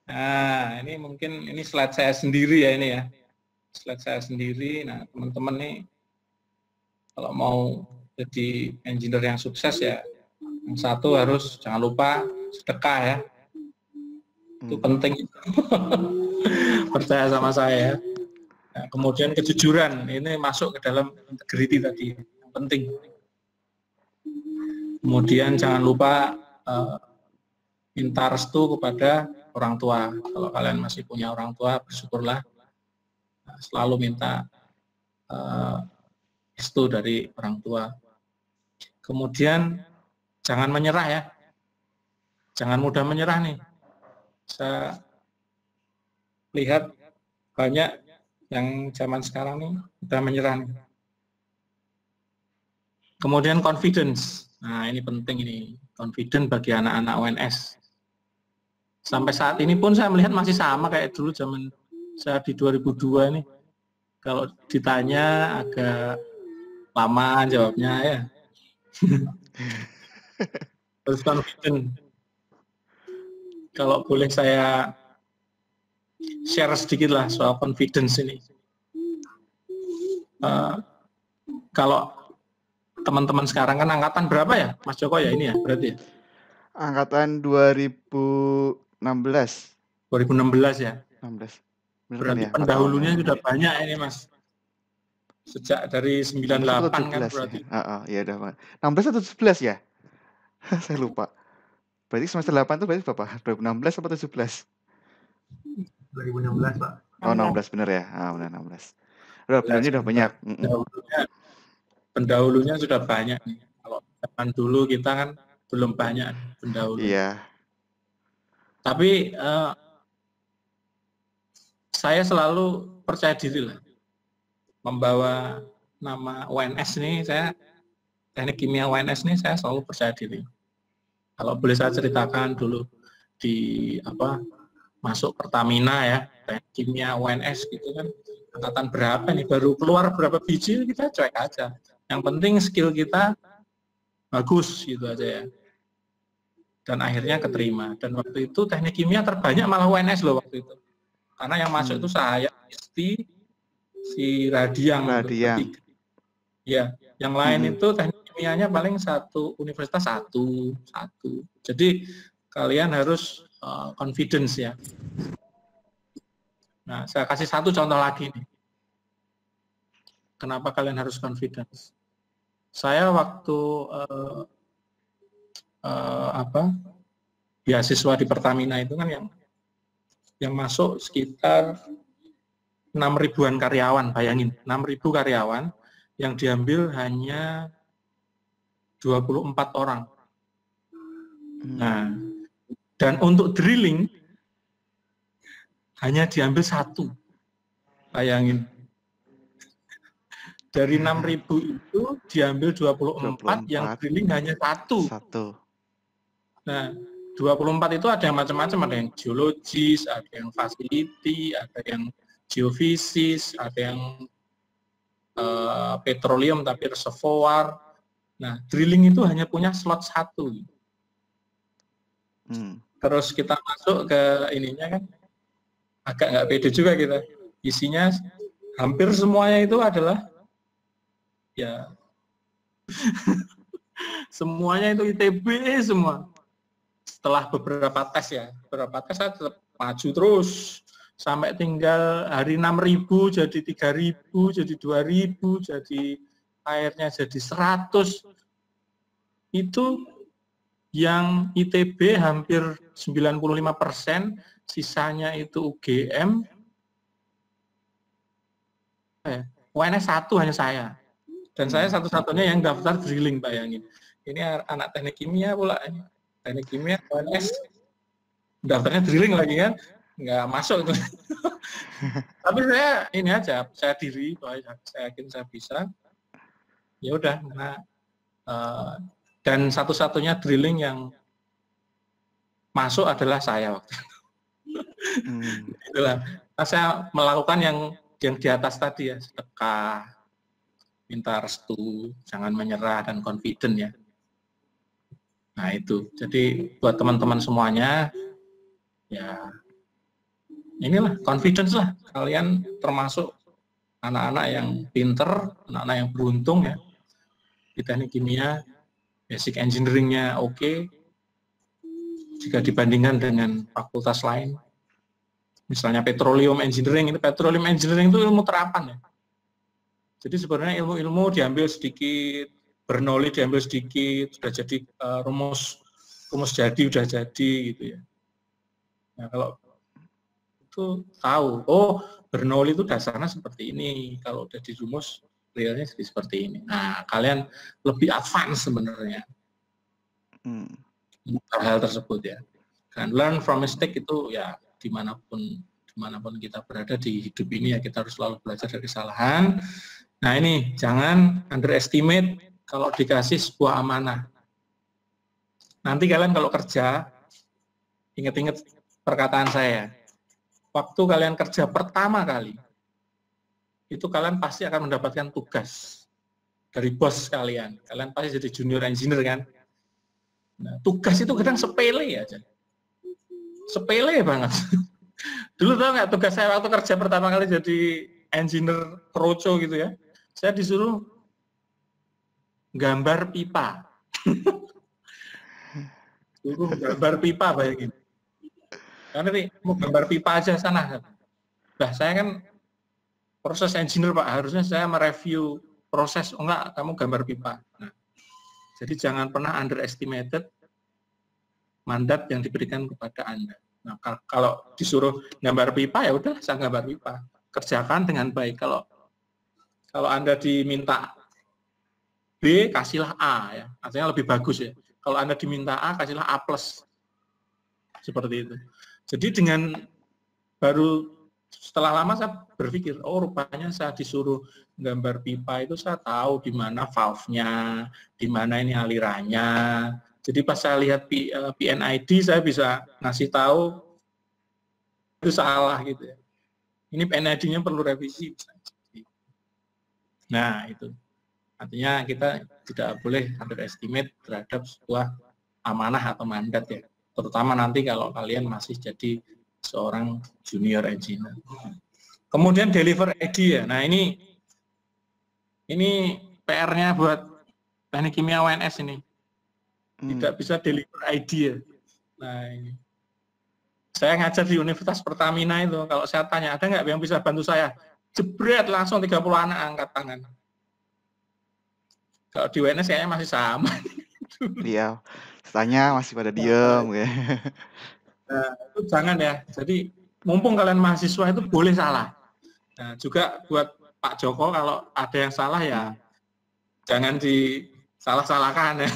Nah, ini mungkin ini slide saya sendiri ya ini ya. Slide saya sendiri. Nah, teman-teman nih kalau mau jadi engineer yang sukses ya, yang satu harus jangan lupa sedekah ya. Itu penting. Percaya sama saya. Nah, kemudian kejujuran, ini masuk ke dalam integrity tadi, yang penting. Kemudian jangan lupa minta restu kepada orang tua. Kalau kalian masih punya orang tua, bersyukurlah. Selalu minta restu dari orang tua. Kemudian jangan menyerah ya. Jangan mudah menyerah nih. Saya lihat banyak yang zaman sekarang nih udah menyerah nih. Kemudian confidence. Nah, ini penting ini. Confident bagi anak-anak UNS. Sampai saat ini pun saya melihat masih sama kayak dulu zaman saya di 2002 ini. Kalau ditanya agak lama jawabnya ya. Terus confident. Kalau boleh saya share sedikit lah soal confidence ini. Kalau teman-teman sekarang kan angkatan berapa ya, Mas Joko ya ini ya berarti ya? Angkatan 2016. 2016 ya. 16. Benar Berarti ya, pendahulunya sudah banyak ini Mas. Sejak dari 98 kan berarti. Ya. Iya udah. 16 atau 17 ya? Saya lupa. Berarti semester 8 itu berarti berapa? 2016 atau 17? 2016 Pak. Oh 16 bener ya? Benar 16. Udah benernya udah banyak. Pendahulunya sudah banyak nih. Kalau zaman dulu kita kan belum banyak pendahulu. Iya. Tapi saya selalu percaya diri lah. Membawa nama UNS nih, saya teknik kimia UNS nih saya selalu percaya diri. Kalau boleh saya ceritakan dulu di masuk Pertamina ya, teknik kimia UNS gitu kan, angkatan berapa nih, baru keluar berapa biji kita cuek aja. Yang penting skill kita bagus gitu aja ya. Dan akhirnya keterima. Dan waktu itu teknik kimia terbanyak malah UNS loh waktu itu. Karena yang masuk itu saya, Isti, si Radiang. Ya, yang lain itu teknik kimianya paling satu universitas satu. Jadi kalian harus confidence ya. Nah, saya kasih satu contoh lagi nih. Kenapa kalian harus confidence? Saya waktu beasiswa di Pertamina itu kan yang masuk sekitar 6.000-an karyawan, bayangin 6.000 karyawan yang diambil hanya 24 orang. Nah, dan untuk drilling hanya diambil satu. Bayangin. Dari 6.000 itu diambil 24, yang drilling hanya satu. Nah, 24 itu ada yang macam-macam, ada yang geologis, ada yang facility, ada yang geofisis, ada yang petroleum tapi reservoir. Nah, drilling itu hanya punya slot satu. Terus kita masuk ke ininya kan, agak nggak pede juga kita. Isinya hampir semuanya itu adalah ya semuanya itu ITB semua. Setelah beberapa tes ya, beberapa tes saya tetap maju terus sampai tinggal hari 6.000 jadi 3.000 jadi 2.000 jadi akhirnya jadi 100. Itu yang ITB hampir 95%, sisanya itu UGM. UNS satu hanya saya. Dan saya satu-satunya yang daftar drilling, bayangin. Ini anak teknik kimia pula. Teknik kimia, UNS, daftarnya drilling lagi kan. Nggak masuk itu. Tapi saya ini aja, saya diri, saya yakin saya bisa. Ya udah, dan satu-satunya drilling yang masuk adalah saya waktu itu. Itulah. Nah, saya melakukan yang di atas tadi ya, sedekah, minta restu, jangan menyerah, dan confident ya. Nah itu, jadi buat teman-teman semuanya, ya inilah confidence lah, kalian termasuk anak-anak yang pinter, anak-anak yang beruntung ya di teknik kimia, basic engineering-nya oke. Jika dibandingkan dengan fakultas lain, misalnya petroleum engineering, itu itu ilmu terapan ya. Jadi sebenarnya ilmu-ilmu diambil sedikit, Bernoulli diambil sedikit, sudah jadi rumus jadi udah jadi gitu ya. Nah kalau itu tahu, oh Bernoulli itu dasarnya seperti ini, kalau udah di rumus realnya seperti ini. Nah kalian lebih advance sebenarnya hal tersebut ya. Dan learn from mistake itu ya dimanapun kita berada di hidup ini ya kita harus selalu belajar dari kesalahan. Nah ini jangan underestimate kalau dikasih sebuah amanah. Nanti kalian kalau kerja, ingat-ingat perkataan saya, waktu kalian kerja pertama kali, itu kalian pasti akan mendapatkan tugas dari bos kalian. Kalian pasti jadi junior engineer kan. Nah, tugas itu kadang sepele aja. Sepele banget. Dulu tau nggak tugas saya waktu kerja pertama kali jadi engineer kroco gitu ya. Saya disuruh gambar pipa. Dulu gambar pipa bayangin. Karena nih mau gambar pipa aja sana. Nah saya kan proses engineer Pak, harusnya saya mereview proses, oh enggak, kamu gambar pipa. Nah, jadi jangan pernah underestimated mandat yang diberikan kepada Anda. Nah, kalau disuruh gambar pipa ya udah saya gambar pipa. Kerjakan dengan baik. Kalau Anda diminta B, kasihlah A ya. Artinya lebih bagus ya. Kalau Anda diminta A, kasihlah A+. Seperti itu. Jadi dengan baru setelah lama saya berpikir, oh rupanya saya disuruh gambar pipa itu saya tahu di mana valve-nya, di mana ini alirannya. Jadi pas saya lihat PNID saya bisa ngasih tahu itu salah gitu ya. Ini PNID-nya perlu revisi. Nah itu artinya kita tidak boleh underestimate terhadap sebuah amanah atau mandat ya. Terutama nanti kalau kalian masih jadi seorang junior engineer. Kemudian deliver idea. Nah ini PR-nya buat teknik kimia UNS ini. Tidak bisa deliver idea. Nah ini. Saya ngajar di Universitas Pertamina itu, kalau saya tanya, ada nggak yang bisa bantu saya? Jebret langsung 30 anak angkat tangan. Kalau di UNS kayaknya masih sama. Iya, tanya masih pada diem. Nah, itu jangan ya. Jadi mumpung kalian mahasiswa itu boleh salah. Nah, juga buat Pak Joko kalau ada yang salah ya jangan disalah-salahkan ya.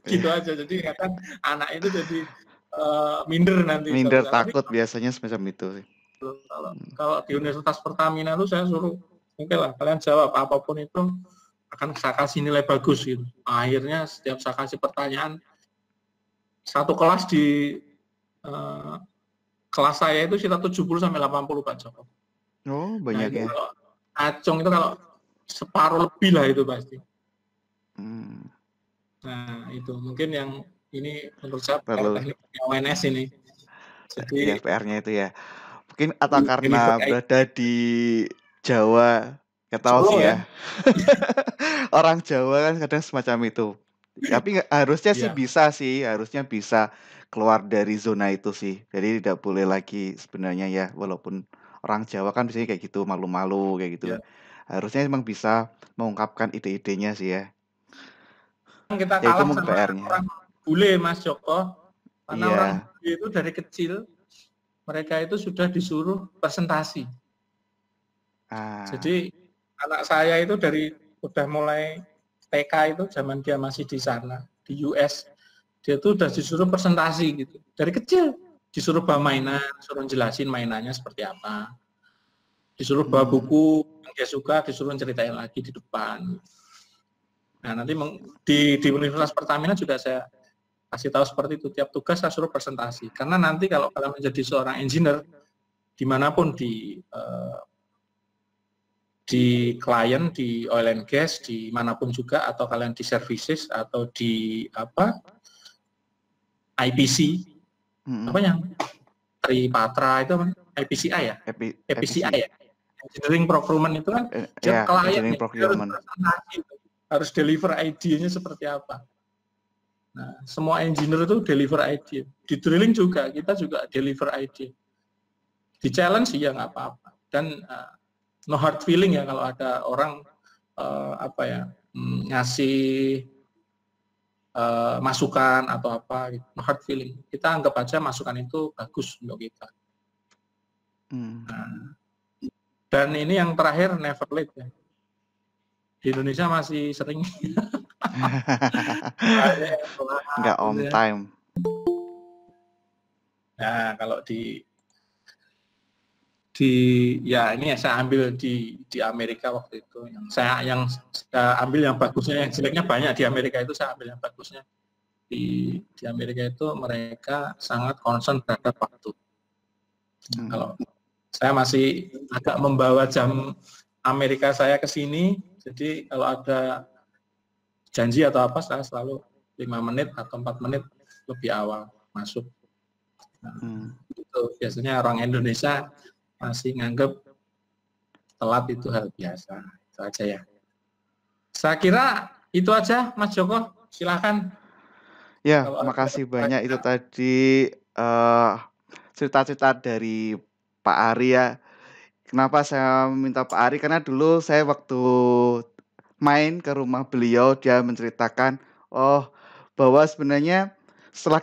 Gitu aja. Jadi kadang anak itu jadi minder nanti. Minder, takut biasanya semacam itu. Kalau di Universitas Pertamina itu saya suruh, oke lah kalian jawab apapun itu akan saya kasih nilai bagus gitu. Akhirnya setiap saya kasih pertanyaan, satu kelas di kelas saya itu sekitar 70-80 Pak Joko. Oh banyak ya. Kalau acung itu kalau separuh lebih lah itu pasti. Nah itu mungkin yang ini menurut saya teknik UNS ini. Jadi ya, PR-nya itu ya. Mungkin atau karena berada di Jawa, nggak tahu sih ya. Orang Jawa kan kadang semacam itu. Tapi harusnya sih bisa sih, harusnya bisa keluar dari zona itu sih. Jadi tidak boleh lagi sebenarnya ya, walaupun orang Jawa kan biasanya kayak gitu, malu-malu kayak gitu. Harusnya memang bisa mengungkapkan ide-idenya sih ya. Kita kalah sama orang bule Mas Joko. Karena orang bule itu dari kecil mereka itu sudah disuruh presentasi. Jadi anak saya itu udah mulai TK itu zaman dia masih di sana di US, dia tuh udah disuruh presentasi gitu dari kecil, disuruh bawa mainan, disuruh jelasin mainannya seperti apa, disuruh bawa buku yang dia suka, disuruh ceritain lagi di depan. Nah nanti di Universitas Pertamina juga saya kasih tahu seperti itu, tiap tugas saya suruh presentasi, karena nanti kalau kalian menjadi seorang engineer dimanapun di klien, di oil and gas, di manapun juga, atau kalian di services atau di IPC, apa yang Tripatra itu apa? EPCI ya? EPCI ya? Engineering Procurement itu kan klien harus deliver idenya seperti apa. Nah, semua engineer itu deliver ide. Di drilling juga, kita juga deliver ide. Di challenge ya nggak apa-apa. Dan no hard feeling ya kalau ada orang ngasih masukan atau apa, gitu. No hard feeling. Kita anggap aja masukan itu bagus untuk kita. Nah, dan ini yang terakhir, never late ya. Di Indonesia masih sering nggak on time. Nah, kalau ya ini ya saya ambil di Amerika waktu itu. Yang saya ambil yang bagusnya, yang jeleknya banyak di Amerika itu saya ambil yang bagusnya. Di Amerika itu mereka sangat concern terhadap waktu. Kalau saya masih agak membawa jam Amerika saya ke sini, jadi kalau ada janji atau apa saya selalu 5 menit atau 4 menit lebih awal masuk. Nah, itu biasanya orang Indonesia masih nganggep telat itu hal biasa. Itu aja ya. Saya kira itu aja, Mas Joko. Silakan. Ya, makasih banyak itu tadi cerita-cerita dari Pak Ari ya. Kenapa saya minta Pak Ari? Karena dulu saya waktu main ke rumah beliau, dia menceritakan bahwa sebenarnya setelah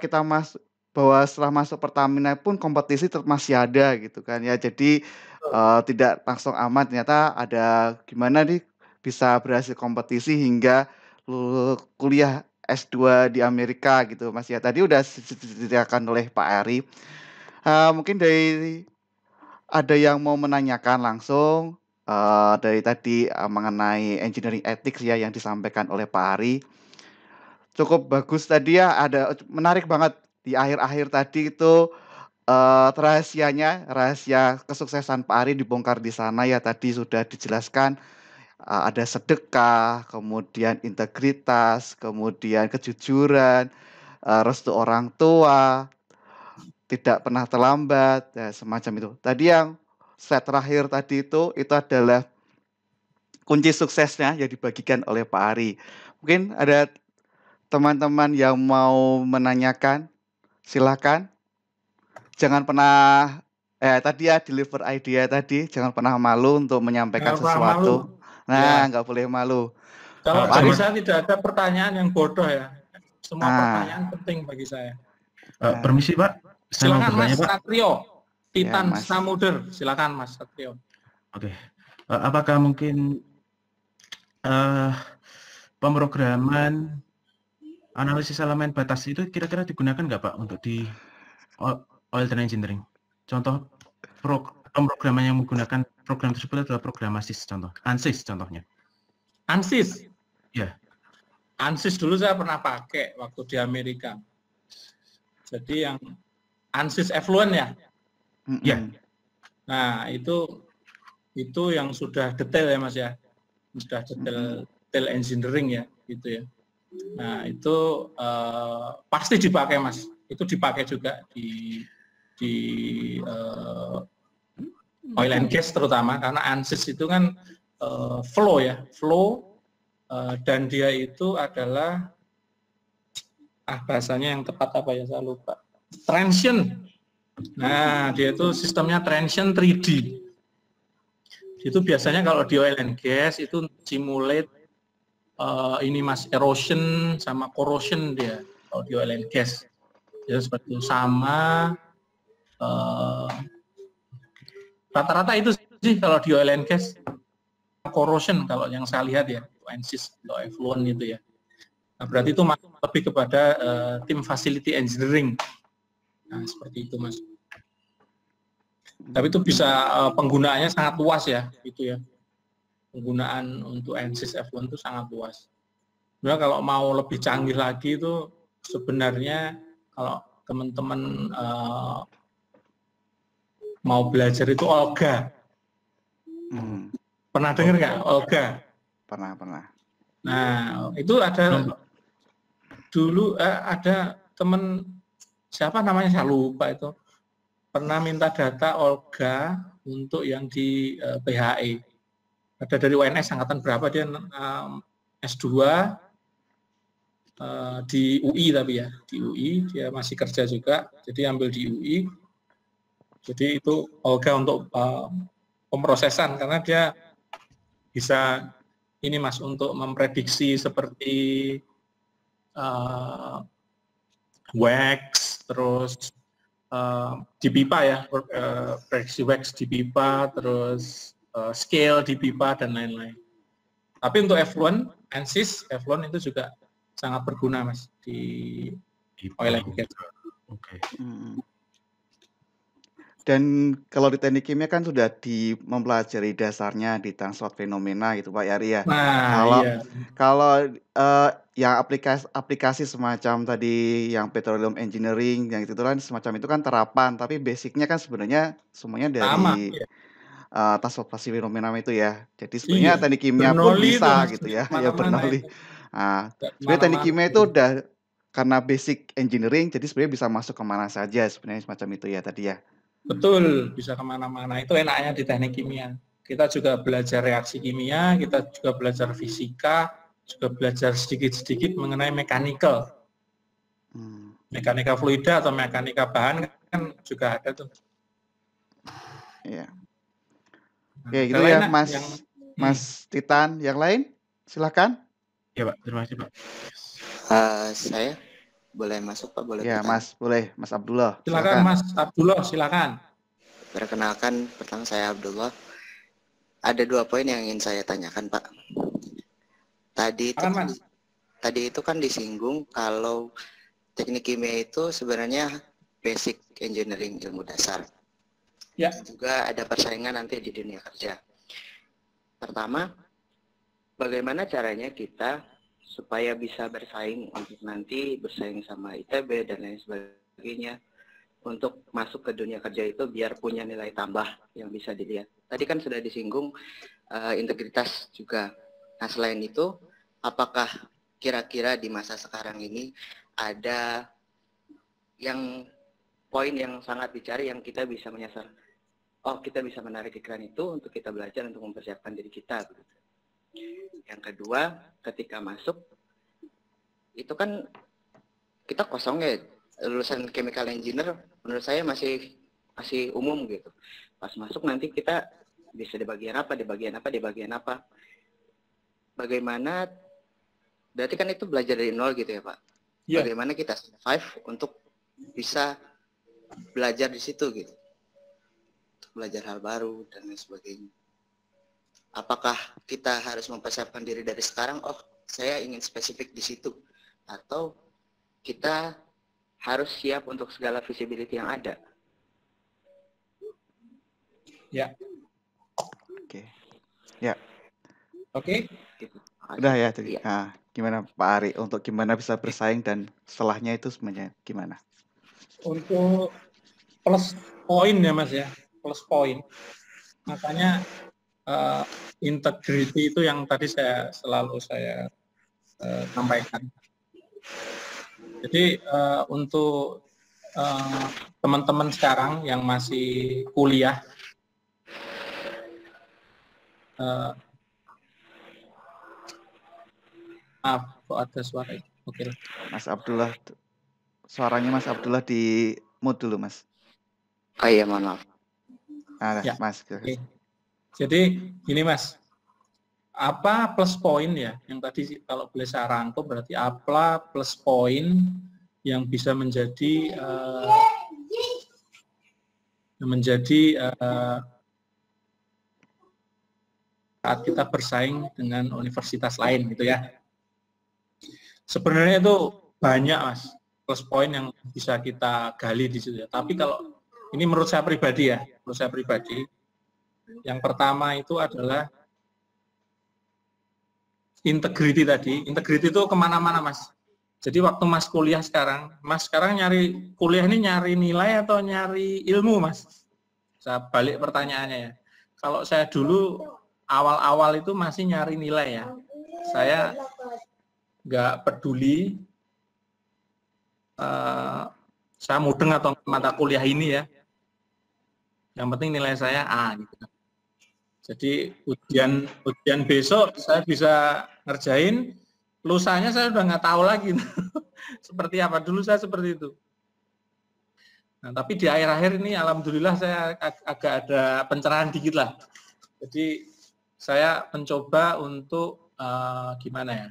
masuk Pertamina pun kompetisi tetap masih ada gitu kan ya. Jadi tidak langsung aman, ternyata ada gimana nih bisa berhasil kompetisi hingga kuliah S2 di Amerika gitu Mas ya. Tadi udah diceritakan oleh Pak Ari. Mungkin ada yang mau menanyakan langsung dari tadi mengenai engineering ethics ya yang disampaikan oleh Pak Ari. Cukup bagus tadi ya, ada menarik banget di akhir-akhir tadi itu rahasia kesuksesan Pak Ari dibongkar di sana ya, tadi sudah dijelaskan ada sedekah, kemudian integritas, kemudian kejujuran, restu orang tua, tidak pernah terlambat, ya, semacam itu. Tadi yang slide terakhir tadi itu adalah kunci suksesnya yang dibagikan oleh Pak Ari. Mungkin ada teman-teman yang mau menanyakan, silakan. Jangan pernah tadi ya deliver idea tadi, jangan pernah malu untuk menyampaikan sesuatu. Nah, nggak boleh malu. Kalau dari saya tidak ada pertanyaan yang bodoh ya. Semua pertanyaan penting bagi saya. Permisi Pak. Silakan Mas Satrio, Titan Samuder. Silakan Mas Satrio. Oke. Apakah mungkin pemrograman analisis elemen batas itu kira-kira digunakan nggak Pak untuk di oil and engineering? Contoh pemrograman yang menggunakan program tersebut adalah program ANSYS contohnya. ANSYS? Ya. ANSYS dulu saya pernah pakai waktu di Amerika. Jadi yang ANSYS Effluent ya? Ya. Nah, itu yang sudah detail ya Mas ya. Sudah detail engineering ya, gitu ya. Nah, itu pasti dipakai Mas. Itu dipakai juga di oil and gas terutama, karena ANSYS itu kan flow ya, dan dia itu adalah bahasanya yang tepat apa ya, saya lupa. Transient. Nah, dia itu sistemnya transient 3D. Itu biasanya kalau di oil and gas itu simulate ini Mas, erosion sama corrosion dia kalau di oil and gas. Ya seperti itu, sama rata-rata itu sih kalau di oil and gas. Corrosion kalau yang saya lihat ya, ANSYS atau effluent itu ya. Nah, berarti itu lebih kepada tim facility engineering. Nah, seperti itu Mas. Tapi itu bisa penggunaannya sangat luas ya, gitu ya. Penggunaan untuk ANSYS effluent itu sangat luas. Sebenarnya kalau mau lebih canggih lagi itu sebenarnya kalau teman-teman mau belajar itu Olga. Pernah dengar nggak Olga? Pernah. Nah, itu ada dulu ada teman siapa namanya saya lupa itu. pernah minta data Olga untuk yang di PHE. Ada dari UNS angkatan berapa dia S2 di UI tapi ya, di UI dia masih kerja juga, jadi ambil di UI. Jadi itu Olga untuk pemrosesan karena dia bisa ini Mas untuk memprediksi seperti wax terus di pipa ya, prediksi wax di pipa terus scale di pipa dan lain-lain. Tapi untuk F1, ANSYS, F1 itu juga sangat berguna Mas di oil and gas. Oke. Dan kalau di teknik kimia kan sudah mempelajari dasarnya di transport fenomena gitu Pak Yari ya. Nah, kalau yang aplikasi semacam tadi yang petroleum engineering yang itu kan semacam itu kan terapan, tapi basicnya kan sebenarnya semuanya dari transportasi fenomena itu ya. Jadi sebenarnya teknik kimia pun bisa gitu ya, ya Bernoulli. Nah, sebenarnya teknik kimia itu udah karena basic engineering, jadi sebenarnya bisa masuk kemana saja sebenarnya semacam itu ya tadi ya. Betul, bisa kemana-mana. Itu enaknya di teknik kimia. Kita juga belajar reaksi kimia, kita juga belajar fisika, juga belajar sedikit-sedikit mengenai mekanikal. Mekanika fluida atau mekanika bahan kan juga ada tuh. Iya. Oke, gitu ya Mas Titan. Yang lain? Silakan. Ya Pak, terima kasih Pak. Saya boleh masuk Pak, boleh? Ya Mas, boleh Mas Abdullah. Silakan Mas Abdullah, silakan. Perkenalkan, pertama saya Abdullah. Ada 2 poin yang ingin saya tanyakan Pak. Tadi itu kan disinggung kalau teknik kimia itu sebenarnya basic engineering, ilmu dasar. Ya. Juga ada persaingan nanti di dunia kerja. Pertama, bagaimana caranya kita supaya bisa bersaing untuk nanti bersaing sama ITB dan lain sebagainya untuk masuk ke dunia kerja itu biar punya nilai tambah yang bisa dilihat. Tadi kan sudah disinggung integritas juga. Nah selain itu, apakah kira-kira di masa sekarang ini ada yang poin yang sangat dicari yang kita bisa menyasar? Oh kita bisa menarik iklan itu untuk kita belajar untuk mempersiapkan diri kita. Yang kedua, ketika masuk itu kan kita kosong ya, lulusan chemical engineer menurut saya masih umum gitu. Pas masuk nanti kita bisa di bagian apa. Bagaimana, berarti kan itu belajar dari nol gitu ya Pak. Yeah. Bagaimana kita survive untuk bisa belajar di situ gitu. Untuk belajar hal baru dan lain sebagainya. Apakah kita harus mempersiapkan diri dari sekarang, oh saya ingin spesifik di situ, atau kita harus siap untuk segala visibility yang ada? Ya. Oke. Ya. Oke. Udah ya tadi. Nah, gimana Pak Ari untuk gimana bisa bersaing dan setelahnya itu sebenarnya gimana? Untuk plus poin ya Mas ya, plus poin. Makanya integrity itu yang tadi selalu saya sampaikan. Jadi untuk teman-teman sekarang yang masih kuliah, maaf kok ada suara. Oke. Mas Abdullah, suaranya Mas Abdullah di mute dulu Mas. Oh iya, mohon maaf. Ya. Mas. Okay. Jadi gini Mas, apa plus poin ya? Yang tadi kalau boleh saya rangkum berarti apa plus poin yang bisa menjadi saat kita bersaing dengan universitas lain gitu ya. Sebenarnya itu banyak Mas plus poin yang bisa kita gali di situ ya. Tapi kalau ini menurut saya pribadi ya, yang pertama itu adalah integrity tadi. Integrity itu kemana-mana Mas. Jadi waktu Mas kuliah sekarang, Mas sekarang nyari kuliah ini nyari nilai atau nyari ilmu Mas? Saya balik pertanyaannya ya. Kalau saya dulu awal-awal itu masih nyari nilai ya. Saya nggak peduli saya mudeng atau mata kuliah ini ya. Yang penting nilai saya A gitu. Jadi ujian besok saya bisa ngerjain, lusanya saya udah nggak tahu lagi seperti apa. Dulu saya seperti itu. Nah, tapi di akhir-akhir ini alhamdulillah saya agak ada pencerahan dikit lah. Jadi saya mencoba untuk gimana ya,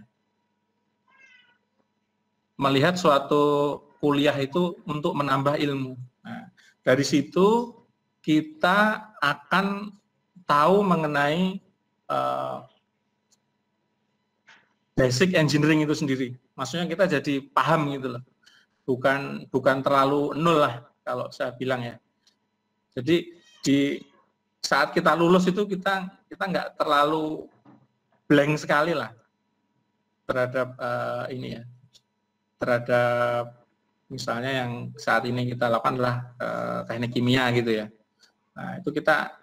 melihat suatu kuliah itu untuk menambah ilmu. Nah, dari situ kita akan tahu mengenai basic engineering itu sendiri. Maksudnya kita jadi paham gitu loh. Bukan terlalu nol lah kalau saya bilang ya. Jadi di saat kita lulus itu kita nggak terlalu blank sekali lah terhadap ini ya. Terhadap misalnya yang saat ini kita lakukan adalah teknik kimia gitu ya. Nah, itu kita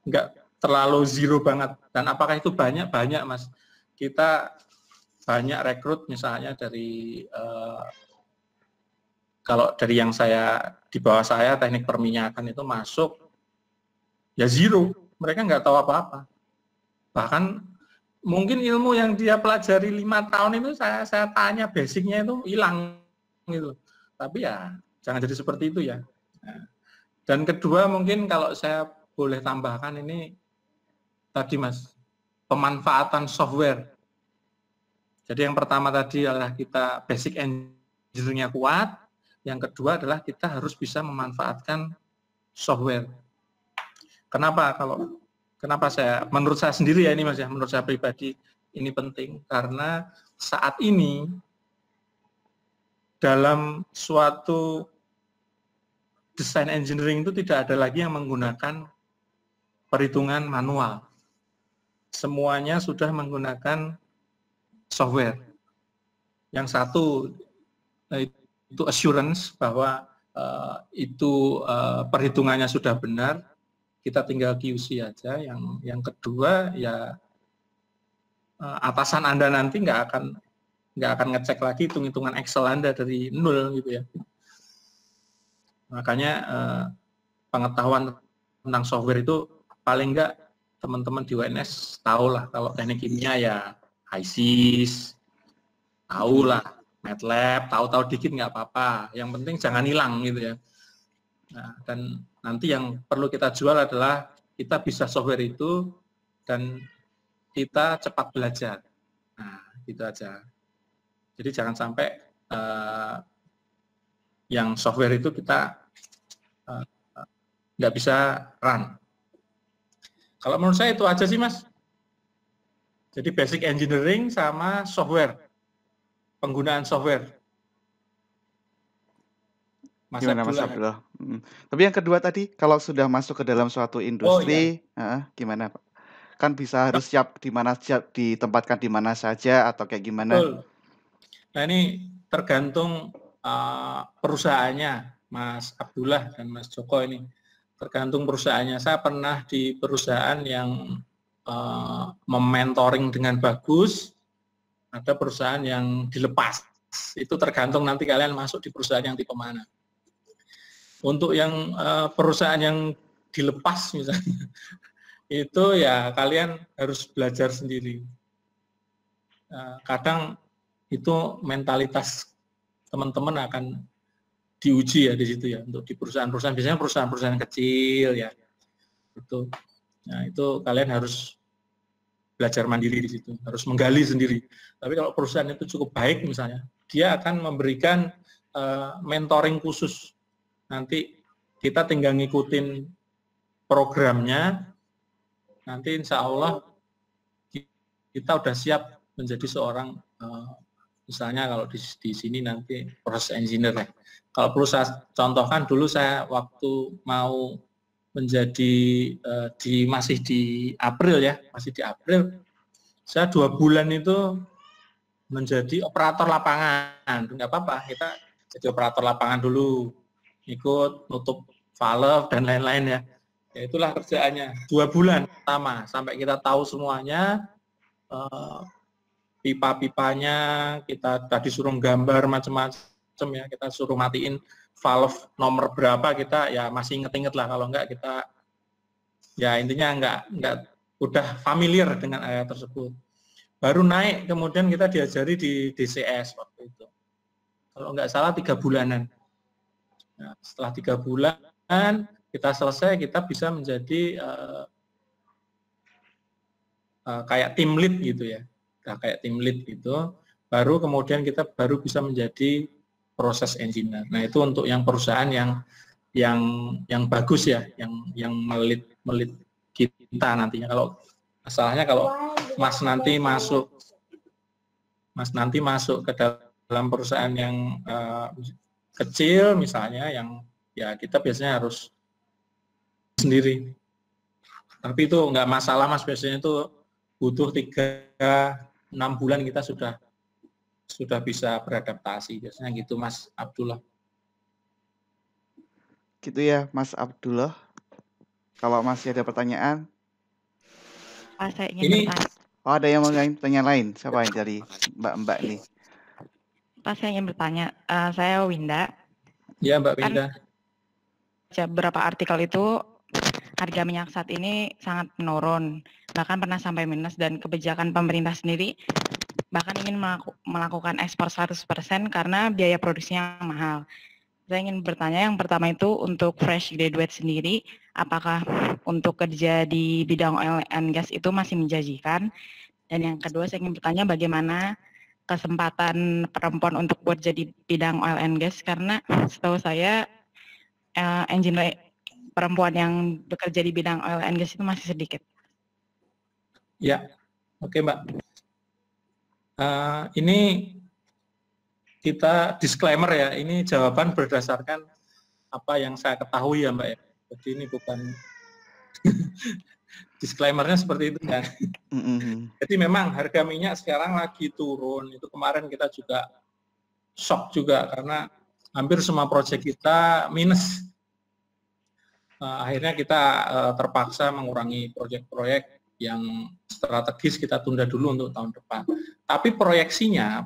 nggak terlalu zero banget. Dan apakah itu banyak Mas? Kita banyak rekrut misalnya dari kalau dari yang di bawah saya teknik perminyakan itu masuk ya zero, mereka nggak tahu apa-apa. Bahkan mungkin ilmu yang dia pelajari 5 tahun itu saya tanya basicnya itu hilang gitu. Tapi ya jangan jadi seperti itu ya. Nah, dan kedua mungkin kalau saya boleh tambahkan ini tadi Mas, pemanfaatan software. Jadi yang pertama tadi adalah kita basic engineering-nya kuat, yang kedua adalah kita harus bisa memanfaatkan software. Kenapa menurut saya sendiri ya ini Mas ya, menurut saya pribadi ini penting karena saat ini dalam suatu desain engineering itu tidak ada lagi yang menggunakan perhitungan manual. Semuanya sudah menggunakan software. Yang satu itu assurance bahwa itu perhitungannya sudah benar, kita tinggal QC aja. Yang kedua ya atasan Anda nanti nggak akan ngecek lagi hitung-hitungan Excel Anda dari nol gitu ya. Makanya pengetahuan tentang software itu paling nggak teman-teman di UNS tahu lah kalau teknik kimia ya HYSYS, tahu lah MATLAB, tahu-tahu dikit nggak apa-apa. Yang penting jangan hilang gitu ya. Nah, dan nanti yang perlu kita jual adalah kita bisa software itu dan kita cepat belajar. Nah, gitu aja. Jadi jangan sampai yang software itu kita nggak bisa run. Kalau menurut saya itu aja sih Mas. Jadi basic engineering sama software, penggunaan software. Gimana Mas Abdullah? Tapi yang kedua tadi, kalau sudah masuk ke dalam suatu industri, gimana Pak? Kan bisa harus siap ditempatkan di mana saja atau kayak gimana? Betul. Nah ini tergantung perusahaannya, Mas Abdullah dan Mas Joko ini. Tergantung perusahaannya. Saya pernah di perusahaan yang mementoring dengan bagus, ada perusahaan yang dilepas. Itu tergantung nanti kalian masuk di perusahaan yang tipe mana. Untuk yang perusahaan yang dilepas misalnya, itu ya kalian harus belajar sendiri. Kadang itu mentalitas teman-teman akan diuji ya di situ ya, untuk di perusahaan-perusahaan, biasanya perusahaan-perusahaan kecil ya. Itu. Nah, itu kalian harus belajar mandiri di situ, harus menggali sendiri. Tapi kalau perusahaan itu cukup baik misalnya, dia akan memberikan mentoring khusus. Nanti kita tinggal ngikutin programnya, nanti insya Allah kita udah siap menjadi seorang, misalnya kalau di sini nanti proses engineer ya. Kalau perlu saya contohkan, dulu saya waktu mau menjadi masih di April ya, saya 2 bulan itu menjadi operator lapangan. Enggak apa-apa, kita jadi operator lapangan dulu, ikut nutup valve dan lain-lain ya. Ya itulah kerjaannya 2 bulan pertama sampai kita tahu semuanya, pipa-pipanya kita tadi suruh gambar macam-macam ya, kita suruh matiin valve nomor berapa, kita ya masih inget-inget lah, kalau enggak kita Ya intinya nggak udah familiar dengan area tersebut. Baru naik kemudian kita diajari di DCS waktu itu. Kalau nggak salah 3 bulanan. Nah, setelah 3 bulan kita selesai, kita bisa menjadi kayak tim lead gitu ya. Nah, kayak tim lead gitu. Baru kemudian kita baru bisa menjadi proses engineer. Nah itu untuk yang perusahaan yang bagus ya, yang melit kita nantinya. Kalau masalahnya kalau Mas nanti masuk ke dalam perusahaan yang kecil misalnya, yang ya kita biasanya harus sendiri. Tapi itu nggak masalah Mas, biasanya itu butuh 3-6 bulan kita sudah bisa beradaptasi, biasanya gitu Mas Abdullah. Gitu ya Mas Abdullah. Kalau masih ada pertanyaan? Saya ingin bertanya. Oh, ada yang mau tanya lain? Siapa yang dari Mbak nih? Pak, saya ingin bertanya. Saya Winda. Ya Mbak Winda. Beberapa artikel itu harga minyak saat ini sangat menurun, bahkan pernah sampai minus, dan kebijakan pemerintah sendiri bahkan ingin melakukan ekspor 100% karena biaya produksinya mahal. Saya ingin bertanya, yang pertama itu untuk fresh graduate sendiri, apakah untuk kerja di bidang oil and gas itu masih menjanjikan? Dan yang kedua, saya ingin bertanya bagaimana kesempatan perempuan untuk bekerja di bidang oil and gas, karena setahu saya engineer perempuan yang bekerja di bidang oil and gas itu masih sedikit. Ya, oke Mbak. Ini kita disclaimer ya, ini jawaban berdasarkan apa yang saya ketahui ya Mbak ya. Jadi ini bukan disclaimernya seperti itu kan. Jadi memang harga minyak sekarang lagi turun. Itu kemarin kita juga shock juga karena hampir semua proyek kita minus. Akhirnya kita terpaksa mengurangi proyek-proyek yang strategis, kita tunda dulu untuk tahun depan. Tapi proyeksinya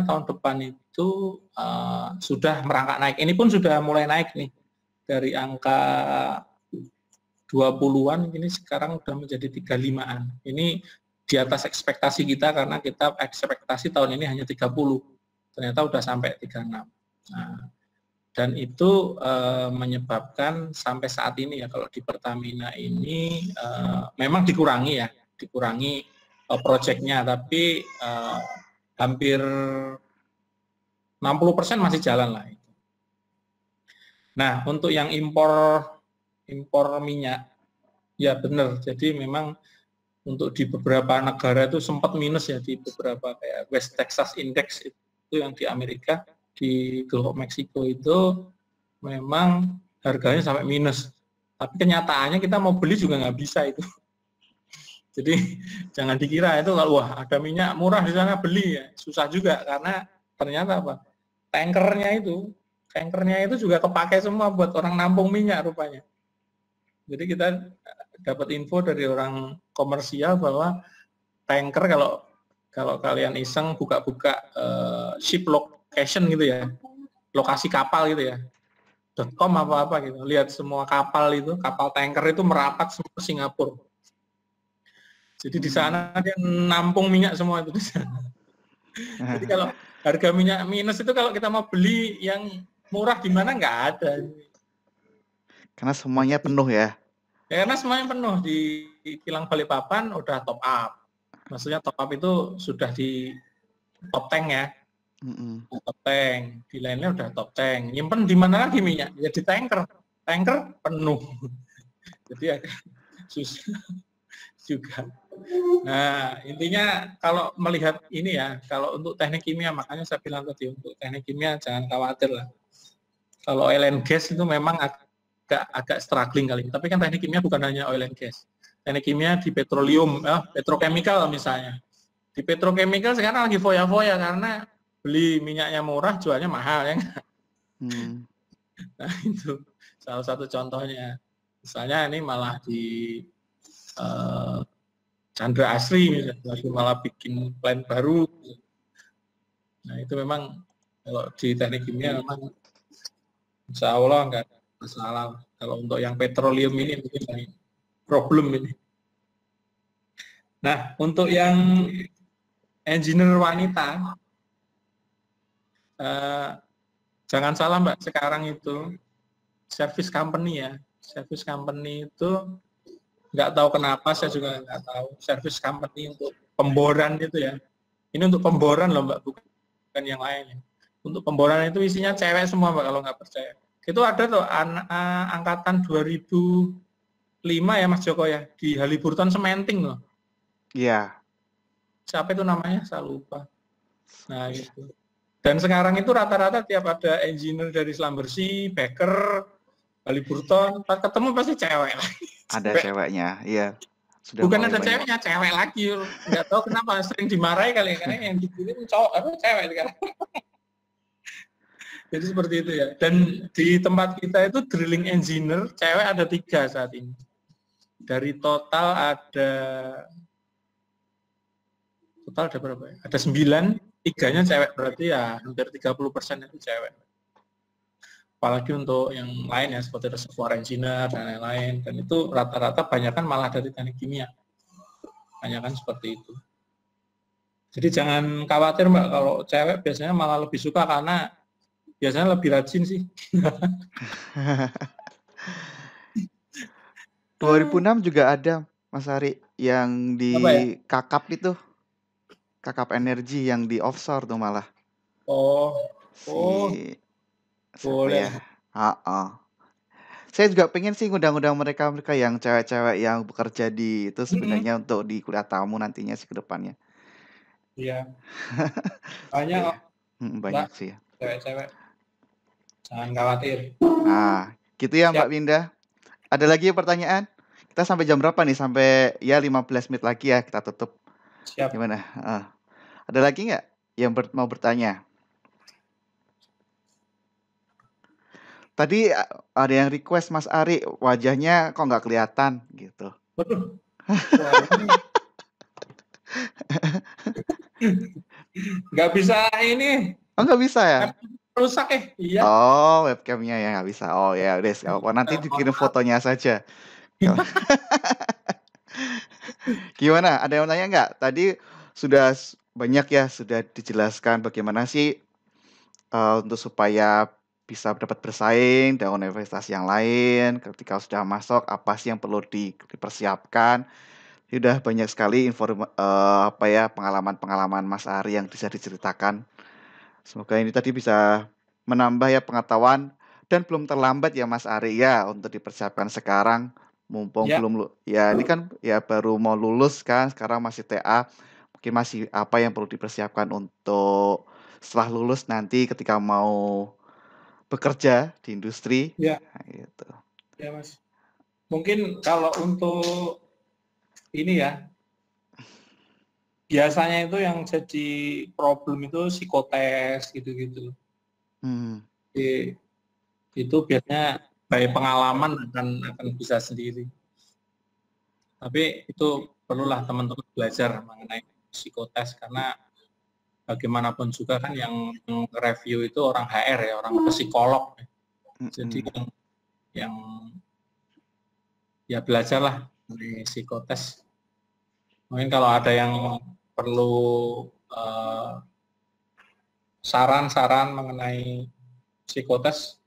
tahun depan itu sudah merangkak naik. Ini pun sudah mulai naik nih. Dari angka 20-an ini sekarang sudah menjadi 35-an. Ini di atas ekspektasi kita karena kita ekspektasi tahun ini hanya 30. Ternyata sudah sampai 36. Nah, dan itu menyebabkan sampai saat ini ya, kalau di Pertamina ini memang dikurangi proyeknya, tapi hampir 60% masih jalan lah. Nah, untuk yang impor minyak, ya benar. Jadi memang untuk di beberapa negara itu sempat minus ya, di beberapa kayak West Texas Index itu yang di Amerika, di Gulf of Mexico itu memang harganya sampai minus. Tapi kenyataannya kita mau beli juga nggak bisa itu. Jadi jangan dikira itu kalau wah ada minyak murah di sana beli ya, susah juga karena ternyata apa? Tankernya itu juga kepakai semua buat orang nampung minyak rupanya. Jadi kita dapat info dari orang komersial bahwa tanker, kalau kalian iseng buka-buka ship location gitu ya, lokasi kapal gitu ya, .com apa gitu, lihat semua kapal tanker itu merapat semua ke Singapura. Jadi di sana dia nampung minyak semua itu di sana. Jadi kalau harga minyak minus itu kalau kita mau beli yang murah di mana nggak ada. Karena semuanya penuh ya. Ya, karena semuanya penuh. Di kilang Balikpapan udah top up. Maksudnya top up itu sudah di top tank ya. Top tank. Di lainnya udah top tank. Nyimpen di mana lagi minyak? Ya di tanker. Tanker penuh. Jadi agak susah juga. Nah, intinya kalau melihat ini ya, kalau untuk teknik kimia, makanya saya bilang tadi untuk teknik kimia jangan khawatir lah. Kalau oil and gas itu memang agak struggling kali. Tapi kan teknik kimia bukan hanya oil and gas. Teknik kimia di petroleum, petrochemical misalnya. Di petrochemical sekarang lagi foya-foya karena beli minyaknya murah, jualnya mahal ya. Nah, itu salah satu contohnya. Misalnya ini malah di Chandra Asri misalnya, malah bikin plant baru. Nah, itu memang kalau di teknik kimia memang insya Allah nggak masalah. Kalau untuk yang petroleum ini mungkin lain. problem ini. Nah, untuk yang engineer wanita, jangan salah Mbak, sekarang itu service company ya, service company itu nggak tahu kenapa, saya juga nggak tahu, service company untuk pemboran itu ya, ini untuk pemboran loh Mbak, bukan yang lain. Untuk pemboran itu isinya cewek semua Mbak, kalau nggak percaya. Itu ada tuh angkatan 2005 ya Mas Joko ya, di Haliburton Cementing loh. Iya. Siapa itu namanya? Saya lupa. Nah gitu. Dan sekarang itu rata-rata tiap ada engineer dari Selam Bersih, Baker, Haliburton, pas ketemu pasti cewek. Ada ceweknya, iya. Sudah bukan ada banyak. Ceweknya, cewek lagi. Nggak tahu kenapa, sering dimarahi kali, karena yang dikirim cowok atau cewek sekarang. Jadi seperti itu ya. Dan di tempat kita itu drilling engineer, cewek ada 3 saat ini. Dari total ada berapa ya? Ada 9, 3-nya cewek, berarti ya hampir 30% itu cewek. Apalagi untuk yang lain ya, seperti reservoir engineer dan lain-lain. Dan itu rata-rata banyak kan malah dari teknik kimia. Banyak kan seperti itu. Jadi jangan khawatir Mbak, kalau cewek biasanya malah lebih suka karena biasanya lebih rajin sih. 2006 juga ada Mas Ari yang di ya? Kakap itu. Kakap Energi yang di offshore tuh malah. Boleh. Ya? Saya juga pengen sih ngundang-undang mereka yang cewek-cewek yang bekerja di itu sebenarnya untuk di kuliah tamu nantinya sih ke depannya. Iya. Banyak kok. Banyak sih ya. Cewek-cewek. Jangan khawatir. Nah, gitu ya Mbak Winda. Ada lagi pertanyaan? Kita sampai jam berapa nih? Sampai ya 15 menit lagi ya kita tutup. Siap. Gimana? Ada lagi nggak yang mau bertanya? Tadi ada yang request Mas Ari, wajahnya kok nggak kelihatan gitu. Waduh. Nggak bisa ini. Oh nggak bisa ya? Rusak iya. Oh webcamnya ya nggak bisa. Oh ya udah. Nanti dikirim fotonya saja. Gimana? Ada yang nanya nggak? Tadi sudah banyak ya, sudah dijelaskan bagaimana sih untuk supaya bisa dapat bersaing dengan universitas yang lain. Ketika sudah masuk, apa sih yang perlu dipersiapkan? Sudah banyak sekali pengalaman-pengalaman Mas Ari yang bisa diceritakan. Semoga ini tadi bisa menambah ya pengetahuan dan belum terlambat ya Mas Ari ya untuk dipersiapkan sekarang. Mumpung belum ya ini kan ya baru mau lulus kan, sekarang masih TA, mungkin masih apa yang perlu dipersiapkan untuk setelah lulus nanti ketika mau bekerja di industri. Ya. Nah, gitu. Ya Mas. Mungkin kalau untuk ini ya, biasanya itu yang jadi problem itu psikotes gitu-gitu. Itu biasanya by pengalaman akan bisa sendiri. Tapi itu perlulah teman-teman belajar mengenai psikotes, karena bagaimanapun juga kan yang review itu orang HR ya, orang psikolog. Jadi yang ya belajarlah mengenai psikotes. Mungkin kalau ada yang perlu saran-saran mengenai psikotes,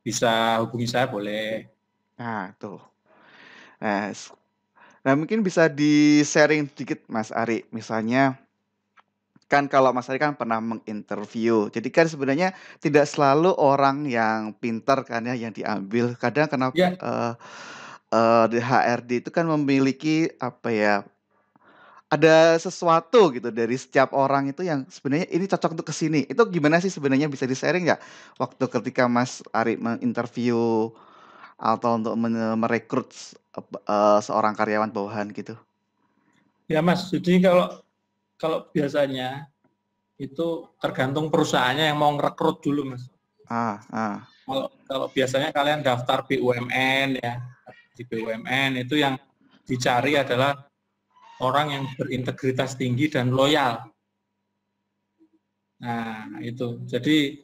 bisa hubungi saya, boleh. Nah, tuh. Nah, mungkin bisa di-sharing sedikit Mas Ari. Misalnya, kan kalau Mas Ari kan pernah menginterview. Jadi kan sebenarnya tidak selalu orang yang pintar kan ya yang diambil. Kadang kenapa di HRD itu kan memiliki ada sesuatu gitu dari setiap orang itu yang sebenarnya ini cocok untuk kesini. Itu gimana sih sebenarnya, bisa di-sharing nggak waktu ketika Mas Ari menginterview atau untuk merekrut seorang karyawan bawahan gitu? Ya Mas, jadi kalau biasanya itu tergantung perusahaannya yang mau ngerekrut dulu Mas. Kalau biasanya kalian daftar BUMN ya, di BUMN itu yang dicari adalah orang yang berintegritas tinggi dan loyal. Nah, itu. Jadi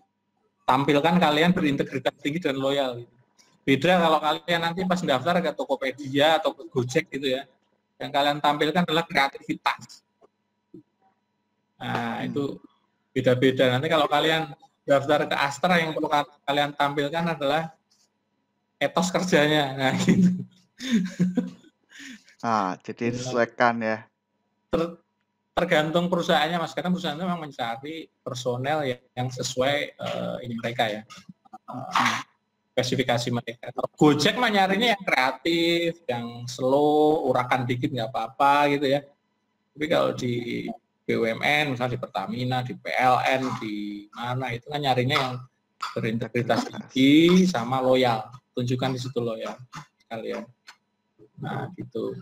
tampilkan kalian berintegritas tinggi dan loyal. Beda kalau kalian nanti pas daftar ke Tokopedia atau ke Gojek gitu ya, yang kalian tampilkan adalah kreativitas. Nah, itu beda-beda. Nanti kalau kalian daftar ke Astra, yang perlu kalian tampilkan adalah etos kerjanya. Nah, gitu. Jadi disesuaikan ya. Tergantung perusahaannya, Mas. Karena perusahaan memang mencari personel yang sesuai ini mereka ya. Spesifikasi mereka. Gojek mah nyarinya yang kreatif, yang slow, urakan dikit nggak apa-apa gitu ya. Tapi kalau di BUMN, misalnya di Pertamina, di PLN, di mana itu kan nyarinya yang berintegritas tinggi sama loyal. Tunjukkan di situ loyal kalian. Nah gitu.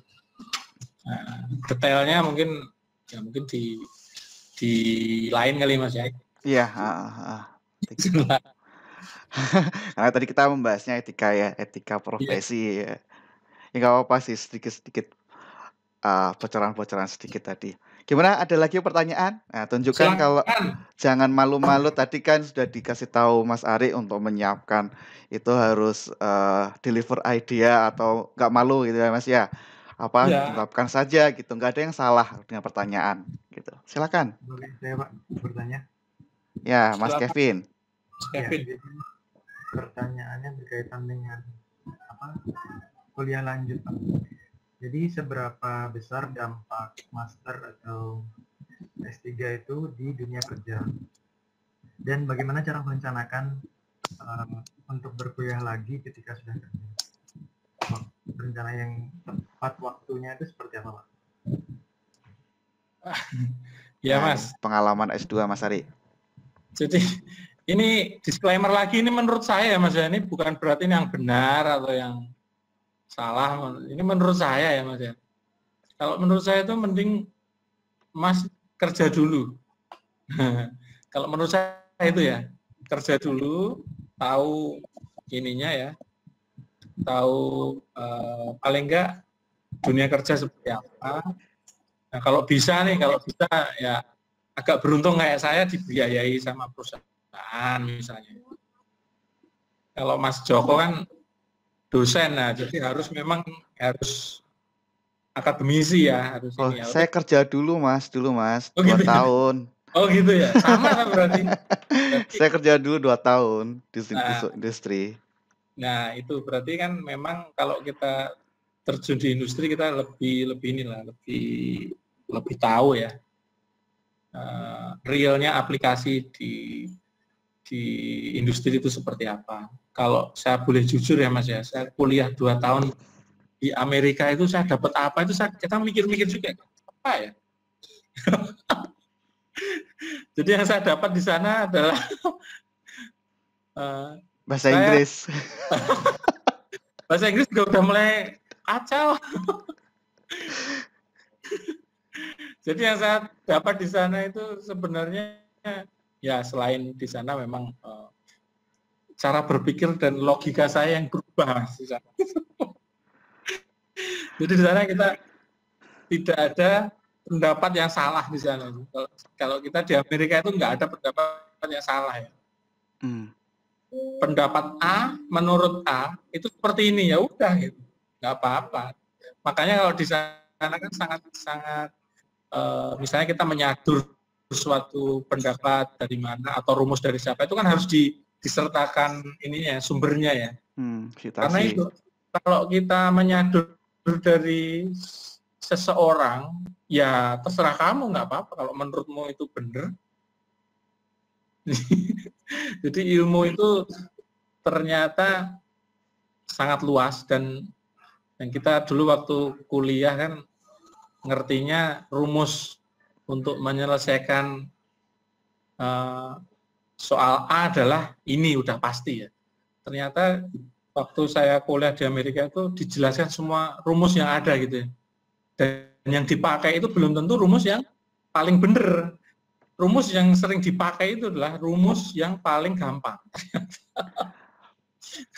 Nah, detailnya mungkin di lain kali Mas ya. Iya. Karena tadi kita membahasnya etika ya, etika profesi ya. Ya nggak apa-apa sih, sedikit-sedikit bocoran-bocoran sedikit tadi. Gimana, ada lagi pertanyaan? Nah, tunjukkan kalau jangan malu-malu. Tadi kan sudah dikasih tahu Mas Ari untuk menyiapkan itu harus deliver idea atau nggak malu gitu ya Mas ya. Ungkapkan saja gitu, nggak ada yang salah dengan pertanyaan gitu. Silakan. Boleh saya Pak bertanya? Ya, Mas Kevin. Ya, jadi pertanyaannya berkaitan dengan kuliah lanjut Pak. Jadi seberapa besar dampak master atau S3 itu di dunia kerja? Dan bagaimana cara merencanakan untuk berkuliah lagi ketika sudah kerja? Rencana yang tepat waktunya itu seperti apa Pak? Ya Mas. Pengalaman S2 Mas Ari. Jadi ini disclaimer lagi, ini menurut saya Mas ya, ini bukan berarti ini yang benar atau yang salah. Ini menurut saya ya Mas ya. Kalau menurut saya itu mending Mas kerja dulu. Kalau menurut saya itu ya, kerja dulu, tahu ininya ya, tahu paling enggak dunia kerja seperti apa. Nah, kalau bisa ya agak beruntung kayak saya dibiayai sama perusahaan misalnya. Kalau Mas Joko kan dosen, nah jadi harus akademisi ya, harus ini ya. Saya kerja dulu Mas, 2 gitu tahun. Oh gitu ya, sama kan berarti. Saya kerja dulu 2 tahun di industri. Nah itu berarti kan memang kalau kita terjun di industri kita lebih tahu ya realnya aplikasi di industri itu seperti apa. Kalau saya boleh jujur ya Mas ya, saya kuliah 2 tahun di Amerika itu saya dapat apa itu kita mikir-mikir juga apa ya. Jadi yang saya dapat di sana adalah bahasa Inggris. Bahasa Inggris juga udah mulai kacau. Jadi yang saya dapat di sana itu sebenarnya ya selain di sana memang cara berpikir dan logika saya yang berubah di sana. Jadi di sana kita tidak ada pendapat yang salah di sana. Kalau kita di Amerika itu nggak ada pendapat yang salah ya. Pendapat A menurut A itu seperti ini, ya udah gitu, nggak apa-apa. Makanya kalau di sana kan sangat misalnya kita menyadur suatu pendapat dari mana atau rumus dari siapa itu kan harus disertakan ininya sumbernya ya. Karena itu kalau kita menyadur dari seseorang ya terserah kamu, nggak apa-apa kalau menurutmu itu benar. Jadi ilmu itu ternyata sangat luas dan kita dulu waktu kuliah kan ngertinya rumus untuk menyelesaikan soal A adalah ini udah pasti ya. Ternyata waktu saya kuliah di Amerika itu dijelaskan semua rumus yang ada gitu ya. Dan yang dipakai itu belum tentu rumus yang paling benar. Rumus yang sering dipakai itu adalah rumus yang paling gampang.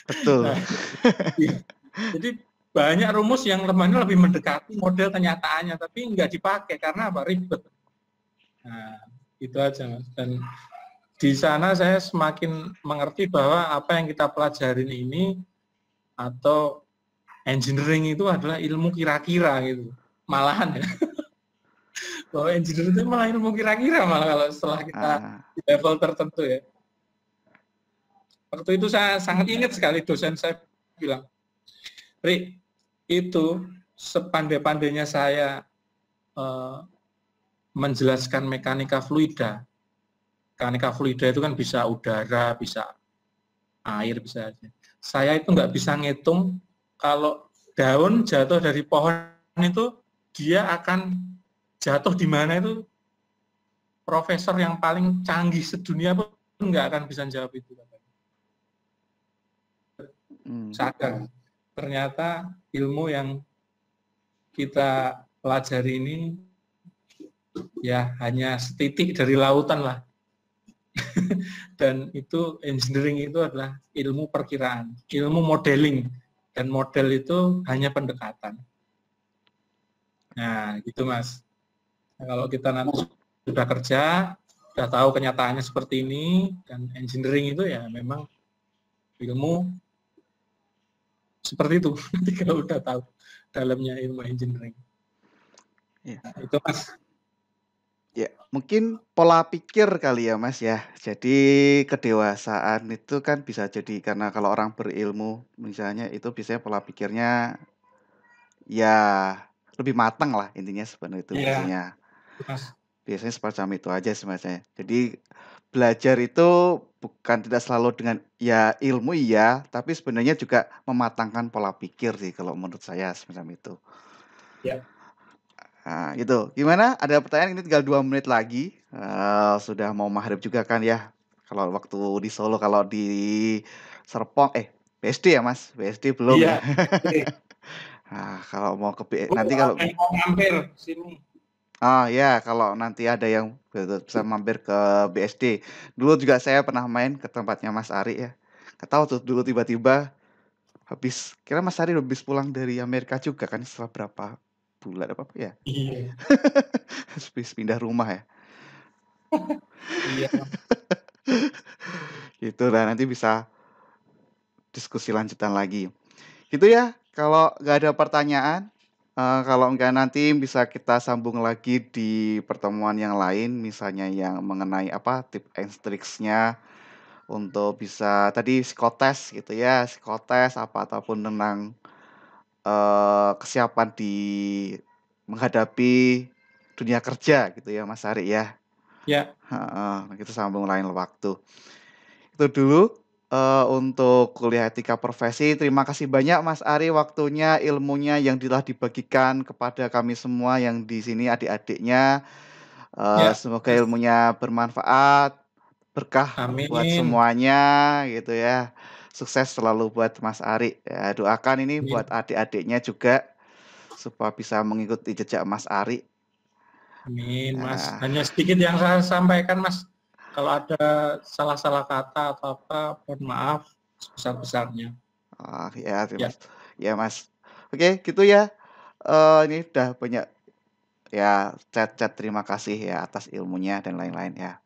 Betul. Nah, ya. Jadi banyak rumus yang lemahnya lebih mendekati model kenyataannya, tapi nggak dipakai karena apa? Ribet. Nah, itu aja Mas. Dan di sana saya semakin mengerti bahwa apa yang kita pelajarin ini atau engineering itu adalah ilmu kira-kira gitu. Malahan ya. Bahwa engineering itu malah ilmu kira-kira malah kalau setelah kita di level tertentu ya. Waktu itu saya sangat ingat sekali dosen saya bilang, Rik, itu sepandai-pandainya saya menjelaskan mekanika fluida. Mekanika fluida itu kan bisa udara, bisa air, bisa aja. Saya itu nggak bisa ngitung kalau daun jatuh dari pohon itu dia akan jatuh di mana itu. Profesor yang paling canggih sedunia pun nggak akan bisa jawab itu. Sadar, ternyata ilmu yang kita pelajari ini ya hanya setitik dari lautan lah. Dan itu engineering itu adalah ilmu perkiraan, ilmu modeling, dan model itu hanya pendekatan. Nah, gitu Mas. Nah, kalau kita nanti sudah kerja, sudah tahu kenyataannya seperti ini, dan engineering itu ya memang ilmu seperti itu. Nanti kalau udah tahu dalamnya ilmu engineering. Ya. Nah, itu Mas. Ya, mungkin pola pikir kali ya Mas ya. Jadi kedewasaan itu kan bisa jadi karena kalau orang berilmu misalnya itu biasanya pola pikirnya ya lebih matang lah intinya sebenarnya itu biasanya. Mas. Biasanya semacam itu aja sebenarnya. Jadi belajar itu bukan tidak selalu dengan ya ilmu iya, tapi sebenarnya juga mematangkan pola pikir sih kalau menurut saya semacam itu. Ya. Nah, gitu. Gimana? Ada pertanyaan, ini tinggal 2 menit lagi. Sudah mau maghrib juga kan ya. Kalau waktu di Solo, kalau di Serpong, BSD ya Mas? BSD belum ya? Nah, kalau mau ke nanti kalau mau mampir sini. ya kalau nanti ada yang bisa mampir ke BSD. Dulu juga saya pernah main ke tempatnya Mas Ari ya. Nggak tahu tuh dulu tiba-tiba kira Mas Ari habis pulang dari Amerika juga kan setelah berapa bulan apa ya? Iya. Habis pindah rumah ya. Iya. Gitu lah, nanti bisa diskusi lanjutan lagi. Gitu ya, kalau nggak ada pertanyaan, kalau enggak nanti bisa kita sambung lagi di pertemuan yang lain, misalnya yang mengenai apa tips and tricksnya untuk bisa tadi psikotes gitu ya, psikotes apa ataupun tentang kesiapan di menghadapi dunia kerja gitu ya Mas Ari ya. Ya. Kita sambung lain waktu. Itu dulu untuk kuliah etika profesi. Terima kasih banyak Mas Ari waktunya, ilmunya yang telah dibagikan kepada kami semua yang di sini adik-adiknya. Semoga ilmunya bermanfaat, berkah buat semuanya gitu ya. Sukses selalu buat Mas Ari. Ya, doakan ini buat adik-adiknya juga supaya bisa mengikuti jejak Mas Ari. Amin, Mas. Hanya sedikit yang saya sampaikan, Mas. Kalau ada salah-salah kata atau apa, mohon maaf sebesar-besarnya. Ya, Mas. Oke, gitu ya. Ini udah banyak ya chat-chat terima kasih ya atas ilmunya dan lain-lain ya.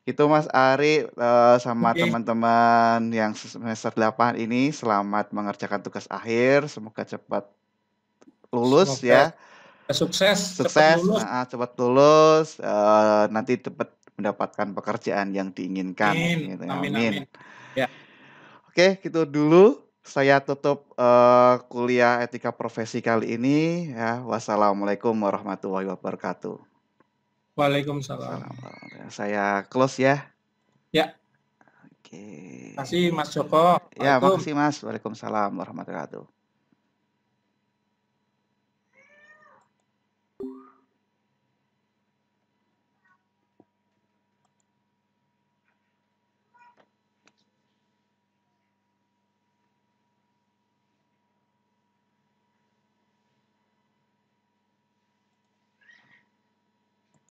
Itu Mas Ari sama teman-teman yang semester 8 ini selamat mengerjakan tugas akhir. Semoga cepat lulus ya. Sukses, cepat lulus, nanti cepat mendapatkan pekerjaan yang diinginkan. Amin. Ya. Oke, gitu dulu. Saya tutup kuliah etika profesi kali ini. Ya, wassalamualaikum warahmatullahi wabarakatuh. Waalaikumsalam. Saya close ya. Ya. Oke. Terima kasih Mas Joko. Ya, makasih Mas. Waalaikumsalam warahmatullahi wabarakatuh.